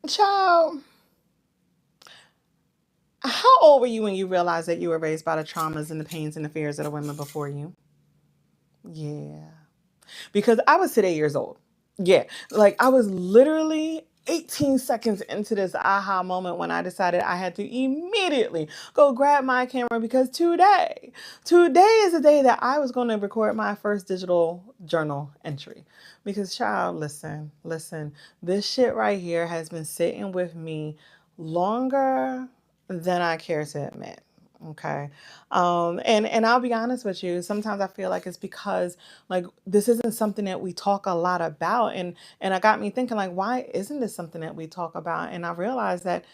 Child, how old were you when you realized that you were raised by the traumas and the pains and the fears of the women before you? Yeah. Because I was today years old. Yeah. Like I was literally 18 seconds into this aha moment when I decided I had to immediately go grab my camera because today is the day that I was going to record my first digital journal entry. Because, child, listen, this shit right here has been sitting with me longer than I care to admit. Okay. And I'll be honest with you, sometimes I feel like it's because like this isn't something that we talk a lot about. And it got me thinking, like, why isn't this something that we talk about? And I realized that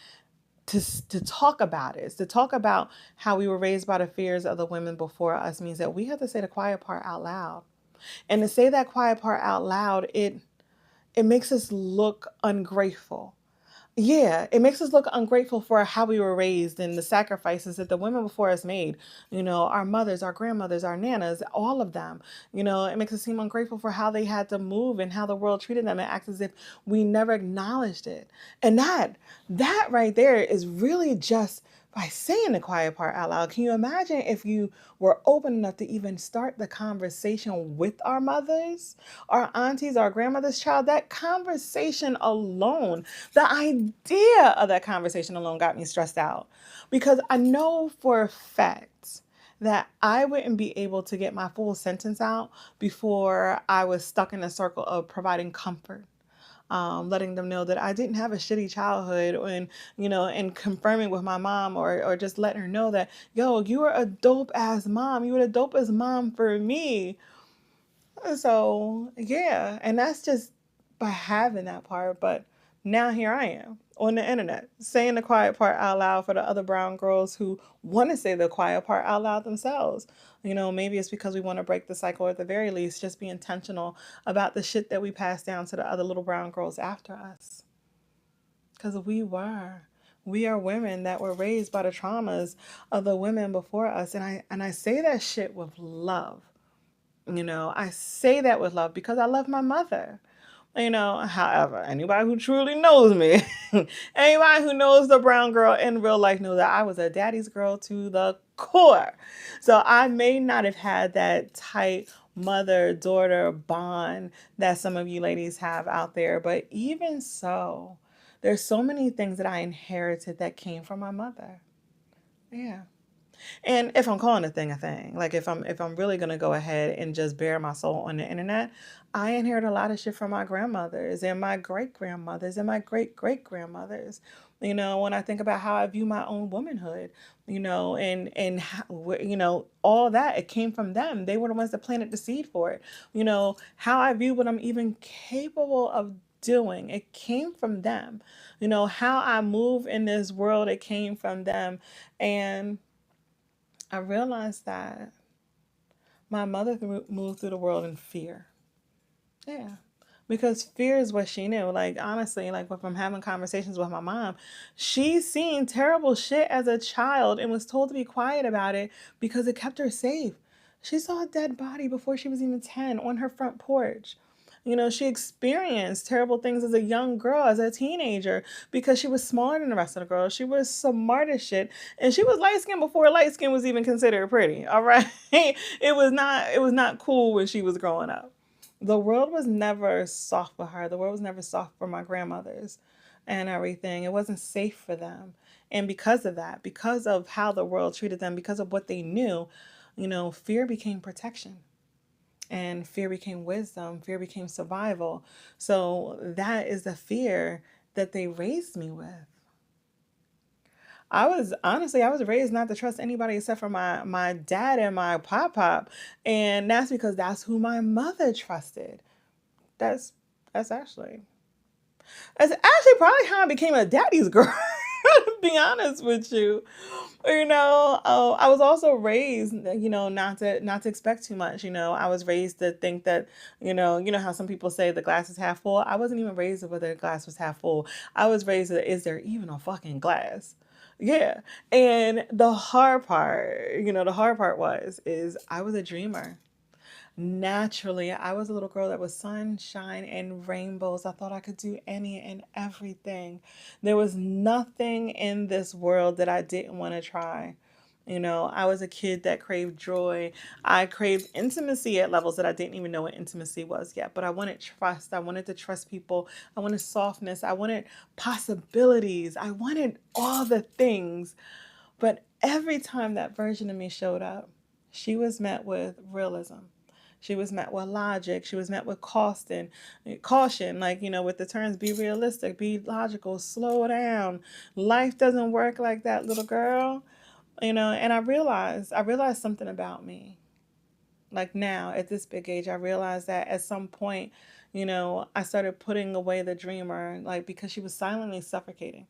to talk about it, to talk about how we were raised by the fears of the women before us means that we have to say the quiet part out loud. And to say that quiet part out loud, it makes us look ungrateful. Yeah, it makes us look ungrateful for how we were raised and the sacrifices that the women before us made. You know, our mothers, our grandmothers, our nanas, all of them. You know, it makes us seem ungrateful for how they had to move and how the world treated them. It acts as if we never acknowledged it. And that right there is really just by saying the quiet part out loud. Can you imagine if you were open enough to even start the conversation with our mothers, our aunties, our grandmother's child? That conversation alone, the idea of that conversation alone got me stressed out because I know for a fact that I wouldn't be able to get my full sentence out before I was stuck in a circle of providing comfort, letting them know that I didn't have a shitty childhood, and and confirming with my mom, or just letting her know that, yo, you were a dope ass mom. You were the dopest mom for me. So yeah, and that's just by having that part. But now here I am on the internet saying the quiet part out loud for the other brown girls who want to say the quiet part out loud themselves. Maybe it's because we want to break the cycle, or at the very least, just be intentional about the shit that we pass down to the other little brown girls after us. Because we are women that were raised by the traumas of the women before us, and I say that shit with love. I say that with love because I love my mother. However, anybody who truly knows me, anybody who knows the brown girl in real life knows that I was a daddy's girl to the core. So I may not have had that tight mother daughter bond that some of you ladies have out there, but even so, there's so many things that I inherited that came from my mother. Yeah. And if I'm calling a thing, like if I'm really gonna go ahead and just bare my soul on the internet, I inherit a lot of shit from my grandmothers and my great grandmothers and my great grandmothers. When I think about how I view my own womanhood, and all that, it came from them. They were the ones that planted the seed for it. How I view what I'm even capable of doing, it came from them. How I move in this world, it came from them. And I realized that my mother moved through the world in fear. Yeah. Because fear is what she knew. Like, honestly, like if I'm having conversations with my mom, she's seen terrible shit as a child and was told to be quiet about it because it kept her safe. She saw a dead body before she was even 10 on her front porch. She experienced terrible things as a young girl, as a teenager, because she was smaller than the rest of the girls. She was smart as shit. And she was light skinned before light skin was even considered pretty. All right. It was not cool when she was growing up. The world was never soft for her. The world was never soft for my grandmothers and everything. It wasn't safe for them. And because of that, because of how the world treated them, because of what they knew, fear became protection, and fear became wisdom, fear became survival. So that is the fear that they raised me with. I was raised not to trust anybody except for my dad and my pop, and that's because that's who my mother trusted. That's that's actually that's actually probably how I became a daddy's girl. To be honest with you, I was also raised, not to expect too much. I was raised to think that, how some people say the glass is half full. I wasn't even raised with whether the glass was half full. I was raised with, is there even a fucking glass? Yeah. And the hard part was is I was a dreamer. naturally, I was a little girl that was sunshine and rainbows. I thought I could do any and everything. There was nothing in this world that I didn't want to try. I was a kid that craved joy. I craved intimacy at levels that I didn't even know what intimacy was yet. But I wanted trust. I wanted to trust people. I wanted softness. I wanted possibilities. I wanted all the things. But every time that version of me showed up, she was met with realism. She was met with logic. She was met with caution, like, with the terms, be realistic, be logical, slow down. Life doesn't work like that, little girl. And I realized something about me. Like now, at this big age, I realized that at some point, I started putting away the dreamer, like, because she was silently suffocating.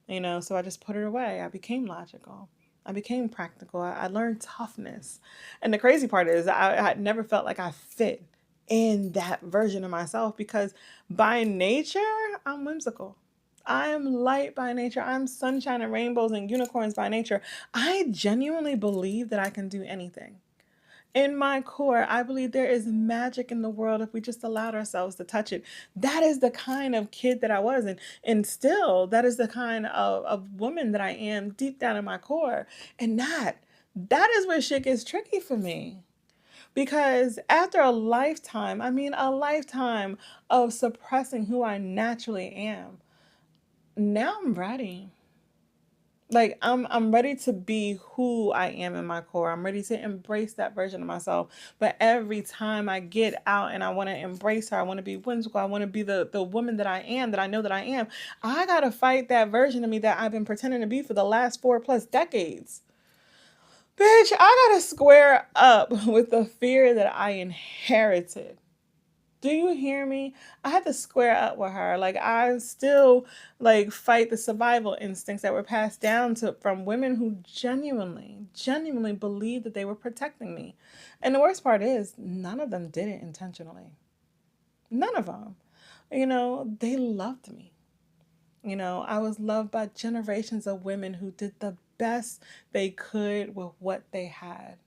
So I just put her away. I became logical. I became practical. I learned toughness. And the crazy part is, I never felt like I fit in that version of myself because by nature, I'm whimsical. I am light by nature. I'm sunshine and rainbows and unicorns by nature. I genuinely believe that I can do anything. In my core, I believe there is magic in the world if we just allowed ourselves to touch it. That is the kind of kid that I was. And still, that is the kind of woman that I am deep down in my core. And that is where shit gets tricky for me. Because after a lifetime, I mean a lifetime of suppressing who I naturally am, now I'm ready. Like I'm ready to be who I am in my core. I'm ready to embrace that version of myself. But every time I get out and I want to embrace her, I want to be whimsical, I want to be the woman that I am, that I know that I am, I gotta fight that version of me that I've been pretending to be for the last 4+ decades. Bitch, I gotta square up with the fear that I inherited. Do you hear me? I had to square up with her. Like, I still like fight the survival instincts that were passed down to from women who genuinely believed that they were protecting me. And the worst part is, none of them did it intentionally. None of them. They loved me. I was loved by generations of women who did the best they could with what they had.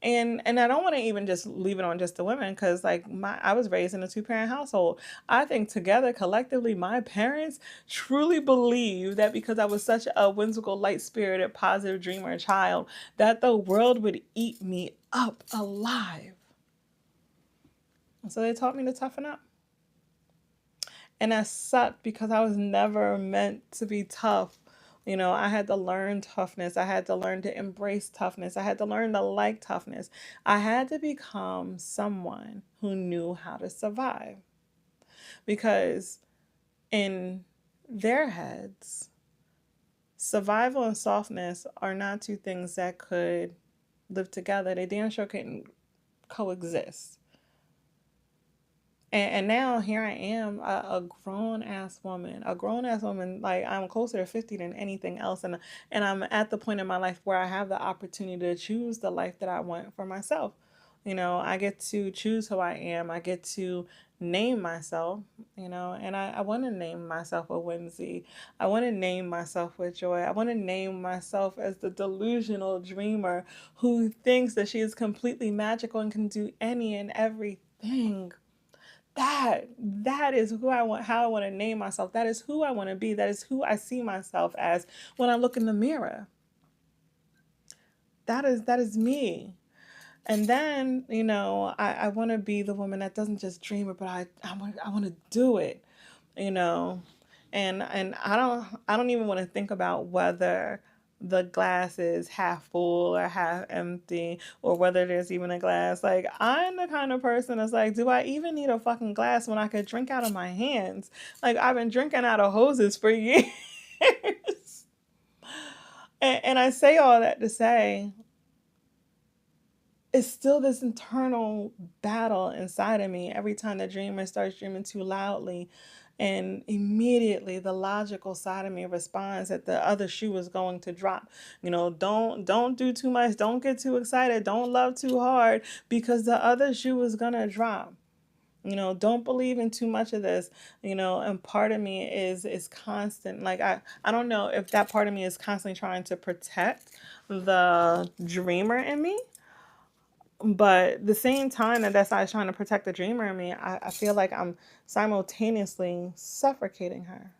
And I don't want to even just leave it on just the women, because like I was raised in a 2-parent household. I think together collectively my parents truly believe that because I was such a whimsical, light-spirited, positive dreamer child, that the world would eat me up alive. And so they taught me to toughen up. And that sucked because I was never meant to be tough. I had to learn toughness. I had to learn to embrace toughness. I had to learn to like toughness. I had to become someone who knew how to survive. Because in their heads, survival and softness are not two things that could live together. They damn sure couldn't coexist. And now here I am, a grown ass woman, like I'm closer to 50 than anything else. And I'm at the point in my life where I have the opportunity to choose the life that I want for myself. I get to choose who I am. I get to name myself, and I want to name myself with whimsy. I want to name myself with joy. I want to name myself as the delusional dreamer who thinks that she is completely magical and can do any and everything. That is who I want, how I want to name myself. That is who I want to be. That is who I see myself as when I look in the mirror. That is me. And then, I want to be the woman that doesn't just dream it, but I want to do it, you know. And I don't even want to think about whether the glass is half full or half empty, or whether there's even a glass. Like, I'm the kind of person that's like, do I even need a fucking glass when I could drink out of my hands? Like, I've been drinking out of hoses for years. And I say all that to say, it's still this internal battle inside of me every time the dreamer starts dreaming too loudly. And immediately the logical side of me responds that the other shoe is going to drop. Don't do too much. Don't get too excited. Don't love too hard, because the other shoe is going to drop. Don't believe in too much of this. And part of me is constant. Like, I don't know if that part of me is constantly trying to protect the dreamer in me, But the same time that that's I trying to protect the dreamer in me, I feel like I'm simultaneously suffocating her.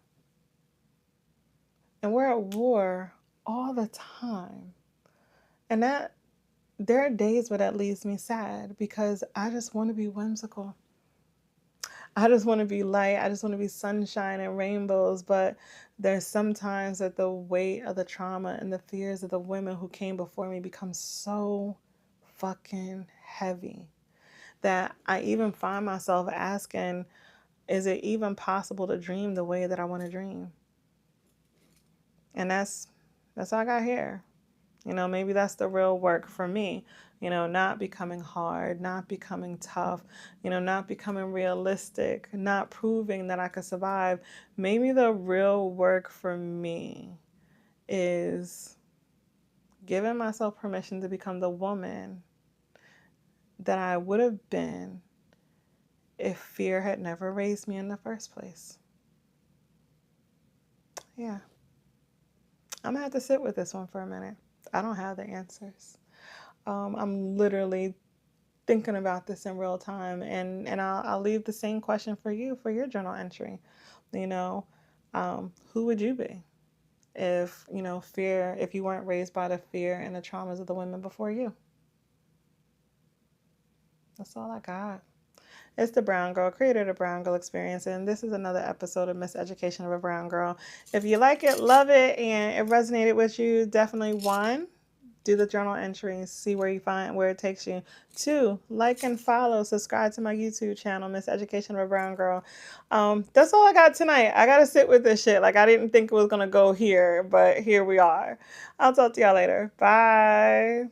And we're at war all the time. And that there are days where that leaves me sad because I just want to be whimsical. I just want to be light. I just want to be sunshine and rainbows. But there's sometimes that the weight of the trauma and the fears of the women who came before me becomes so fucking heavy that I even find myself asking, is it even possible to dream the way that I want to dream? And that's all I got here. Maybe that's the real work for me. Not becoming hard, not becoming tough, not becoming realistic, not proving that I could survive. Maybe the real work for me is giving myself permission to become the woman that I would have been if fear had never raised me in the first place. Yeah. I'm going to have to sit with this one for a minute. I don't have the answers. I'm literally thinking about this in real time, and I'll leave the same question for you for your journal entry. Who would you be if if you weren't raised by the fear and the traumas of the women before you? That's all I got. It's the Brown Girl, creator of the Brown Girl Experience, and this is another episode of Miseducation of a Brown Girl. If you like it, love it, and it resonated with you, definitely one, do the journal entries, see where you find where it takes you. Two, like and follow, subscribe to my YouTube channel, Miseducation of a Brown Girl. That's all I got tonight. I gotta sit with this shit. Like, I didn't think it was gonna go here, but here we are. I'll talk to y'all later. Bye.